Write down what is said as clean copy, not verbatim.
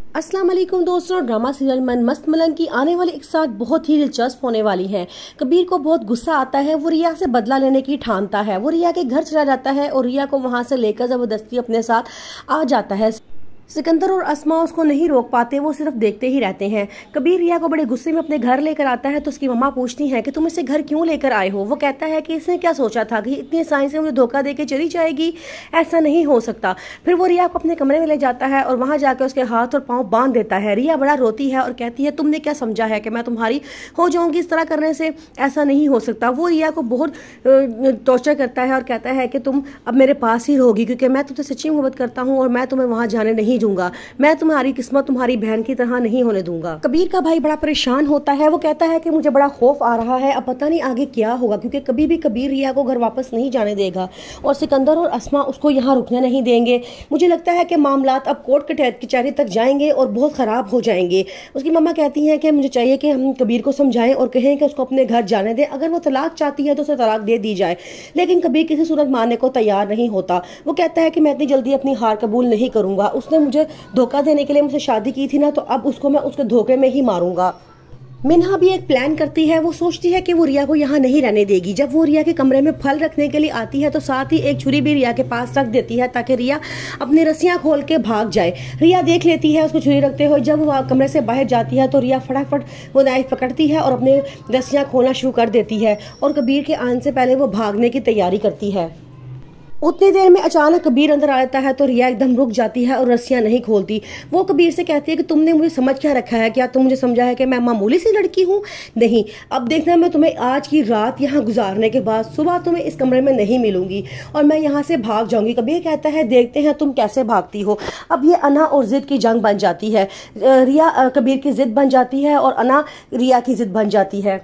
अस्सलाम वालेकुम दोस्तों। ड्रामा सीरियल मन मस्त मलंग की आने वाली एक साथ बहुत ही दिलचस्प होने वाली है। कबीर को बहुत गुस्सा आता है, वो रिया से बदला लेने की ठानता है। वो रिया के घर चला जाता है और रिया को वहां से लेकर जबरदस्ती अपने साथ आ जाता है। सिकंदर और अस्मा उसको नहीं रोक पाते, वो सिर्फ देखते ही रहते हैं। कबीर रिया को बड़े गुस्से में अपने घर लेकर आता है तो उसकी मम्मा पूछती हैं कि तुम इसे घर क्यों लेकर आए हो। वो कहता है कि इसने क्या सोचा था कि इतनी आसानी से मुझे धोखा देके चली जाएगी, ऐसा नहीं हो सकता। फिर वो रिया को अपने कमरे में ले जाता है और वहां जाकर उसके हाथ और पाँव बांध देता है। रिया बड़ा रोती है और कहती है तुमने क्या समझा है कि मैं तुम्हारी हो जाऊंगी, इस तरह करने से ऐसा नहीं हो सकता। वो रिया को बहुत टॉर्चर करता है और कहता है कि तुम अब मेरे पास ही रहोगी क्योंकि मैं तुमसे सच्ची मोहब्बत करता हूँ और मैं तुम्हें वहां जाने नहीं दूंगा। मैं तुम्हारी किस्मत तुम्हारी बहन की तरह नहीं होने दूंगा। कबीर का भाई बड़ा परेशान होता है। वो कहता है कि मुझे बड़ा खौफ आ रहा है, अब पता नहीं आगे क्या होगा, क्योंकि कभी भी कबीर रिया को घर वापस नहीं जाने देगा और सिकंदर और अस्मा उसको यहाँ रुकने नहीं देंगे। मुझे लगता है कि मामलात अब कोर्ट कचहरी तक जाएंगे और बहुत खराब हो जाएंगे। उसकी मम्मा कहती है कि मुझे चाहिए कि हम कबीर को समझाएं और कहें कि उसको अपने घर जाने दें। अगर वो तलाक चाहती है तो उसे तलाक दे दी जाए, लेकिन कबीर किसी सूरत मानने को तैयार नहीं होता। वो कहता है कि मैं इतनी जल्दी अपनी हार कबूल नहीं करूंगा। उसने मुझे धोखा देने के लिए मुझसे शादी की थी ना, तो अब उसको मैं उसके धोखे में ही मारूंगा। मिन्हा भी एक प्लान करती है। वो सोचती है कि वो रिया को यहाँ नहीं रहने देगी। जब वो रिया के कमरे में फल रखने के लिए आती है तो साथ ही एक छुरी भी रिया के पास रख देती है ताकि रिया अपनी रस्सियां खोल के भाग जाए। रिया देख लेती है उसको छुरी रखते हुए। जब वो कमरे से बाहर जाती है तो रिया फटाफट वो नाइफ पकड़ती है और अपने रस्सियां खोलना शुरू कर देती है और कबीर के आने से पहले वो भागने की तैयारी करती है। उतनी देर में अचानक कबीर अंदर आ जाता है तो रिया एकदम रुक जाती है और रस्सियां नहीं खोलती। वो कबीर से कहती है कि तुमने मुझे समझ क्या रखा है, क्या तुम मुझे समझा है कि मैं मामूली सी लड़की हूँ? नहीं, अब देखना मैं तुम्हें आज की रात यहाँ गुजारने के बाद सुबह तुम्हें इस कमरे में नहीं मिलूंगी और मैं यहाँ से भाग जाऊंगी। कबीर कहता है देखते हैं तुम कैसे भागती हो। अब ये अना और जिद की जंग बन जाती है। रिया कबीर की जिद बन जाती है और अना रिया की जिद बन जाती है।